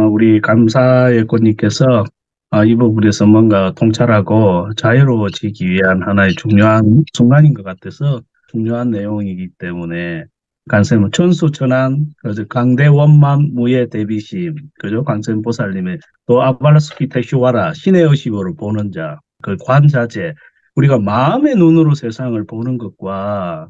우리 감사예권님께서 이 부분에서 뭔가 통찰하고 자유로워지기 위한 하나의 중요한 순간인 것 같아서 중요한 내용이기 때문에 간세모 천수천안 그래서 강대원만 무예 대비심 그죠 관세음보살님의 또 아발라스키 테슈와라 신의 의식으로 보는 자 그 관자재 우리가 마음의 눈으로 세상을 보는 것과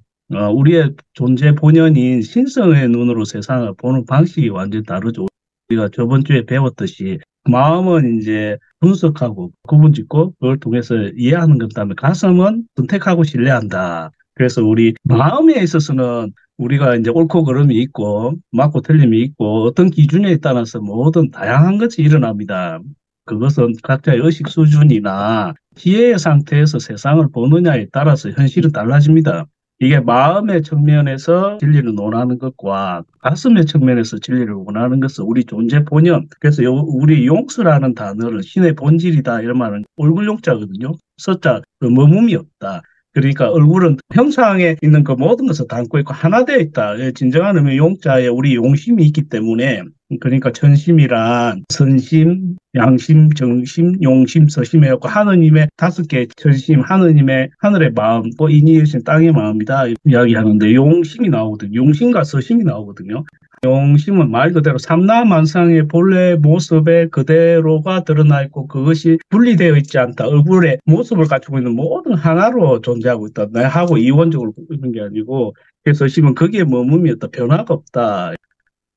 우리의 존재 본연인 신성의 눈으로 세상을 보는 방식이 완전히 다르죠. 우리가 저번 주에 배웠듯이 마음은 이제 분석하고 구분짓고 그걸 통해서 이해하는 것다음에 가슴은 선택하고 신뢰한다. 그래서 우리 마음에 있어서는 우리가 이제 옳고 그름이 있고 맞고 틀림이 있고 어떤 기준에 따라서 모든 다양한 것이 일어납니다. 그것은 각자의 의식 수준이나 지혜의 상태에서 세상을 보느냐에 따라서 현실은 달라집니다. 이게 마음의 측면에서 진리를 논하는 것과 가슴의 측면에서 진리를 원하는 것은 우리 존재 본연. 그래서 우리 용서라는 단어를 신의 본질이다 이런 말은 얼굴 용자거든요. 서자 그 머뭅이 없다. 그러니까 얼굴은 형상에 있는 그 모든 것을 담고 있고 하나 되어 있다. 예, 진정한 의미 용자에 우리 용심이 있기 때문에 그러니까 천심이란 선심, 양심, 정심, 용심, 서심이었고 하느님의 다섯 개의 천심, 하느님의 하늘의 마음, 또 인이신 땅의 마음이다 이야기하는데 용심이 나오거든요. 용심과 서심이 나오거든요. 용심은 말 그대로 삼라만상의 본래 모습에 그대로가 드러나 있고 그것이 분리되어 있지 않다. 얼굴의 모습을 갖추고 있는 모든 하나로 존재하고 있다. 나하고 이원적으로 있는 게 아니고 그래서 서심은 거기에 머금이 없다. 변화가 없다.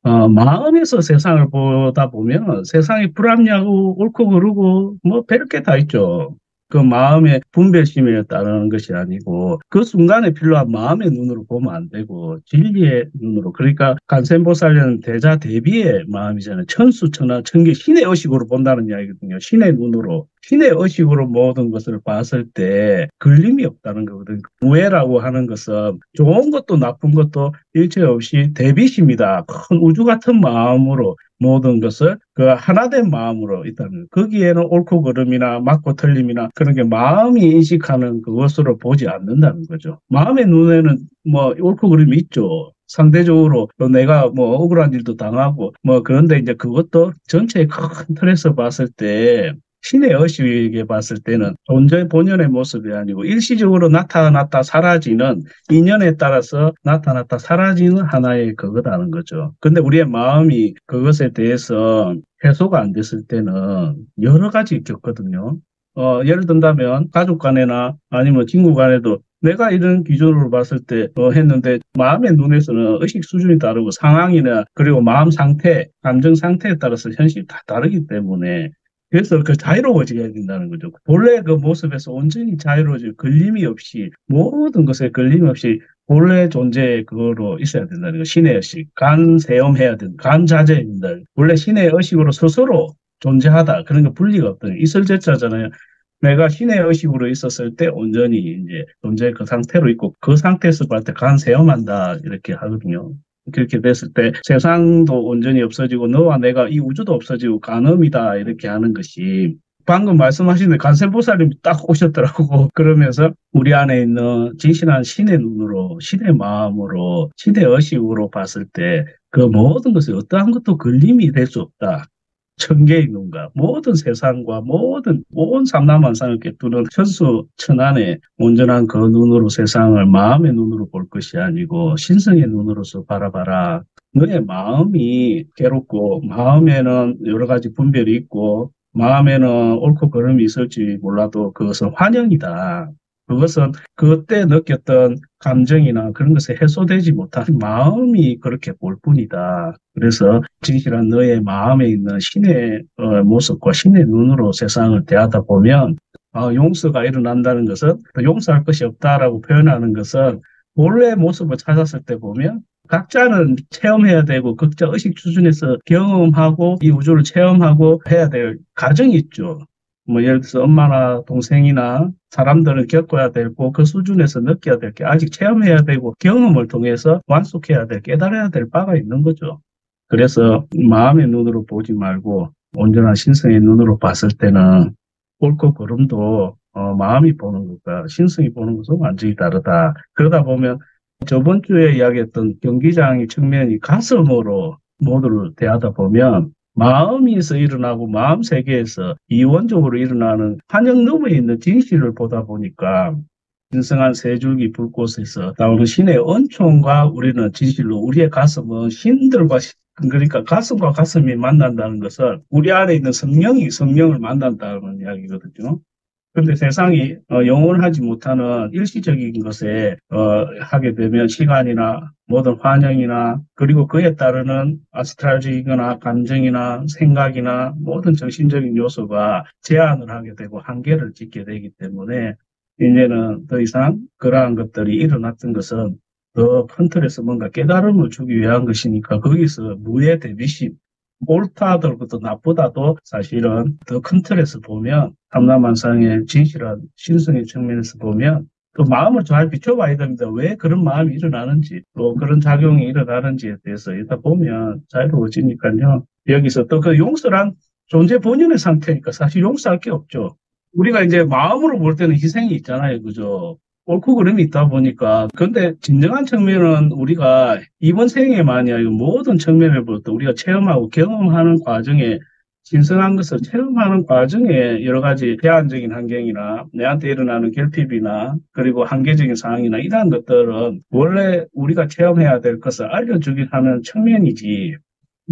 마음에서 세상을 보다 보면 세상이 불합리하고 옳고 그르고 뭐 별게 다 있죠. 그 마음의 분별심에 따르는 것이 아니고 그 순간에 필요한 마음의 눈으로 보면 안 되고 진리의 눈으로 그러니까 간센보살은 대자 대비의 마음이잖아요. 천수천하 천계 신의 의식으로 본다는 이야기거든요. 신의 눈으로 신의 의식으로 모든 것을 봤을 때 걸림이 없다는 거거든요. 무해라고 하는 것은 좋은 것도 나쁜 것도 일체 없이 대비심이다. 큰 우주 같은 마음으로 모든 것을 그 하나된 마음으로 있다는 거기에는 옳고 그름이나 맞고 틀림이나 그런 게 마음이 인식하는 그것으로 보지 않는다는 거죠. 마음의 눈에는 뭐 옳고 그름이 있죠. 상대적으로 내가 뭐 억울한 일도 당하고 뭐 그런데 이제 그것도 전체의 큰 틀에서 봤을 때 신의 의식에 봤을 때는 존재 본연의 모습이 아니고 일시적으로 나타났다 사라지는 인연에 따라서 나타났다 사라지는 하나의 그거다는 거죠. 근데 우리의 마음이 그것에 대해서 해소가 안 됐을 때는 여러 가지 겪거든요. 예를 든다면 가족 간에나 아니면 친구 간에도 내가 이런 기준으로 봤을 때 했는데 마음의 눈에서는 의식 수준이 다르고 상황이나 그리고 마음 상태, 감정 상태에 따라서 현실이 다 다르기 때문에 그래서 그 자유로워져야 된다는 거죠. 본래 그 모습에서 온전히 자유로워질 걸림이 없이 모든 것에 걸림 없이 본래 존재 그거로 있어야 된다는 거. 신의 의식, 간세엄해야 된다. 간자제해야 된다. 원래 신의 의식으로 스스로 존재하다. 그런 거 분리가 없다. 이설제자잖아요. 내가 신의 의식으로 있었을 때 온전히 이제 존재 그 상태로 있고 그 상태에서 봤을 때 간세엄한다 이렇게 하거든요. 그렇게 됐을 때 세상도 온전히 없어지고 너와 내가 이 우주도 없어지고 간음이다 이렇게 하는 것이 방금 말씀하신 간세보살님이 딱 오셨더라고. 그러면서 우리 안에 있는 진실한 신의 눈으로 신의 마음으로 신의 의식으로 봤을 때 그 모든 것이 어떠한 것도 걸림이 될 수 없다. 천계의 눈과 모든 세상과 모든 온 삼라만상을 꿰뚫는 천수천안의 온전한 그 눈으로 세상을 마음의 눈으로 볼 것이 아니고 신성의 눈으로서 바라봐라. 너의 마음이 괴롭고 마음에는 여러 가지 분별이 있고 마음에는 옳고 그름이 있을지 몰라도 그것은 환영이다. 그것은 그때 느꼈던 감정이나 그런 것에 해소되지 못한 마음이 그렇게 볼 뿐이다. 그래서 진실한 너의 마음에 있는 신의 모습과 신의 눈으로 세상을 대하다 보면 용서가 일어난다는 것은 용서할 것이 없다라고 표현하는 것은 본래 모습을 찾았을 때 보면 각자는 체험해야 되고 각자 의식 수준에서 경험하고 이 우주를 체험하고 해야 될 과정이 있죠. 뭐 예를 들어서 엄마나 동생이나 사람들은 겪어야 되고 그 수준에서 느껴야 될 게 아직 체험해야 되고 경험을 통해서 완숙해야 될 깨달아야 될 바가 있는 거죠. 그래서 마음의 눈으로 보지 말고 온전한 신성의 눈으로 봤을 때는 옳고 그름도 마음이 보는 것과 신성이 보는 것은 완전히 다르다. 그러다 보면 저번 주에 이야기했던 경기장의 측면이 가슴으로 모두를 대하다 보면 마음에서 일어나고 마음 세계에서 이원적으로 일어나는 환영 너머에 있는 진실을 보다 보니까 신성한 세 줄기 불꽃에서 나오는 신의 은총과 우리는 진실로 우리의 가슴은 신들과 그러니까 가슴과 가슴이 만난다는 것은 우리 안에 있는 성령이 성령을 만난다는 이야기거든요. 그런데 세상이 영원하지 못하는 일시적인 것에 하게 되면 시간이나 모든 환영이나 그리고 그에 따르는 아스트랄적이거나 감정이나 생각이나 모든 정신적인 요소가 제한을 하게 되고 한계를 짓게 되기 때문에 이제는 더 이상 그러한 것들이 일어났던 것은 더 큰 틀에서 뭔가 깨달음을 주기 위한 것이니까 거기서 무의 대비심, 옳다더라도 나쁘다도 사실은 더 큰 틀에서 보면 삼라만상의 진실한 신성의 측면에서 보면 또 마음을 잘 비춰봐야 됩니다. 왜 그런 마음이 일어나는지 또 그런 작용이 일어나는지에 대해서 일단 보면 자유로워지니까요. 여기서 또 그 용서란 존재 본연의 상태니까 사실 용서할 게 없죠. 우리가 이제 마음으로 볼 때는 희생이 있잖아요. 그죠? 옳고 그름이 있다 보니까. 근데 진정한 측면은 우리가 이번 생에만이 아니고 모든 측면을 볼 때 우리가 체험하고 경험하는 과정에 신선한 것을 체험하는 과정에 여러 가지 제한적인 환경이나 내한테 일어나는 결핍이나 그리고 한계적인 상황이나 이러한 것들은 원래 우리가 체험해야 될 것을 알려주긴 하는 측면이지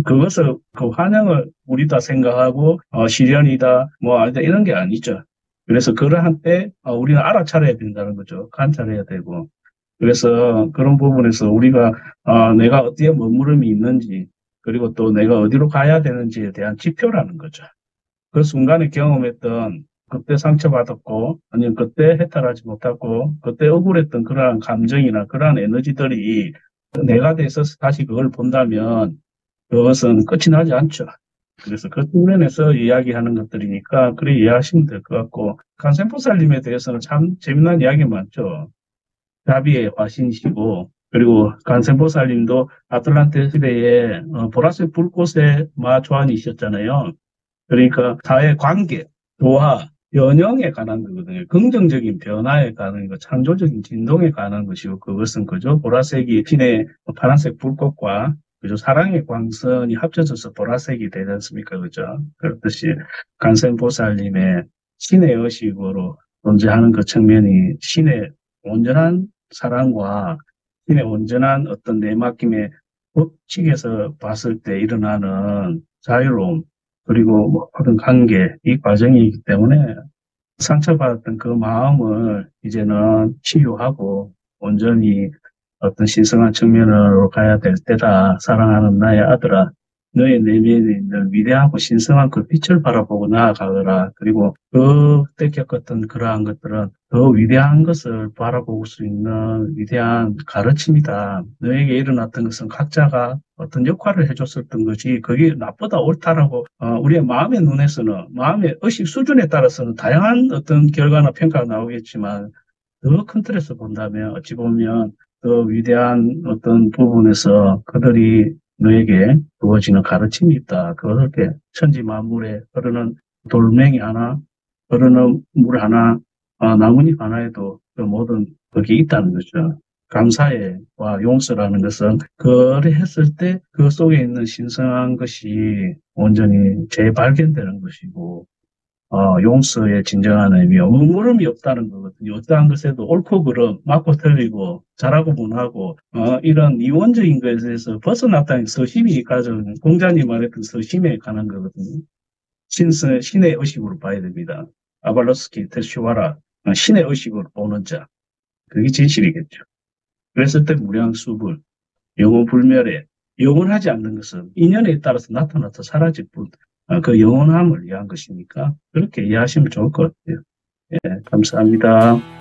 그것을 그 환영을 우리다 생각하고 시련이다 뭐 이런 게 아니죠. 그래서 그러한 때 우리는 알아차려야 된다는 거죠. 관찰해야 되고. 그래서 그런 부분에서 우리가 내가 어디에 머무름이 있는지 그리고 또 내가 어디로 가야 되는지에 대한 지표라는 거죠. 그 순간에 경험했던 그때 상처받았고 아니면 그때 해탈하지 못하고 그때 억울했던 그러한 감정이나 그러한 에너지들이 내가 돼서 다시 그걸 본다면 그것은 끝이 나지 않죠. 그래서 그 측면에서 이야기하는 것들이니까 그래 이해하시면 될 것 같고 간센포살님에 대해서는 참 재미난 이야기 많죠. 자비의 화신이시고 그리고 간센포살님도 아틀란테 시대에 보라색 불꽃의 마초한이셨잖아요. 그러니까 사회 관계, 조화, 연영에 관한 거거든요. 긍정적인 변화에 관한 거, 창조적인 진동에 관한 것이고 그것은 그죠. 보라색이 신의 파란색 불꽃과 그죠. 사랑의 광선이 합쳐져서 보라색이 되지 않습니까? 그죠. 그렇듯이 간센보살님의 신의 의식으로 존재하는 그 측면이 신의 온전한 사랑과 신의 온전한 어떤 내맡김의 법칙에서 봤을 때 일어나는 자유로움, 그리고 뭐 그런 관계, 이 과정이기 때문에 상처받았던 그 마음을 이제는 치유하고 온전히 어떤 신성한 측면으로 가야 될 때다. 사랑하는 나의 아들아, 너의 내면에 있는 위대하고 신성한 그 빛을 바라보고 나아가거라. 그리고 그때 겪었던 그러한 것들은 더 위대한 것을 바라볼 수 있는 위대한 가르침이다. 너에게 일어났던 것은 각자가 어떤 역할을 해줬었던 거지 그게 나쁘다 옳다라고 우리의 마음의 눈에서는 마음의 의식 수준에 따라서는 다양한 어떤 결과나 평가가 나오겠지만 더 큰 틀에서 본다면 어찌 보면 더 위대한 어떤 부분에서 그들이 너에게 주어지는 가르침이 있다. 그렇게 천지 만물에 흐르는 돌멩이 하나, 흐르는 물 하나, 나뭇잎 하나에도 그 모든 그게 있다는 거죠. 감사와 용서라는 것은 그를 했을 때 그 속에 있는 신성한 것이 온전히 재발견되는 것이고 용서의 진정한 의미, 물음이 없다는 거거든요. 어떠한 것에도 옳고 그름, 맞고 틀리고, 잘하고 못하고, 이런 이원적인 것에서 벗어났다는 서심이 가진, 공자님 말했던 서심에 관한 거거든요. 신의 의식으로 봐야 됩니다. 아발로스키 테슈와라, 신의 의식으로 보는 자. 그게 진실이겠죠. 그랬을 때 무량수불, 영원불멸에, 영원하지 않는 것은 인연에 따라서 나타나서 사라질 뿐, 그 영원함을 위한 것이니까 그렇게 이해하시면 좋을 것 같아요. 예, 감사합니다.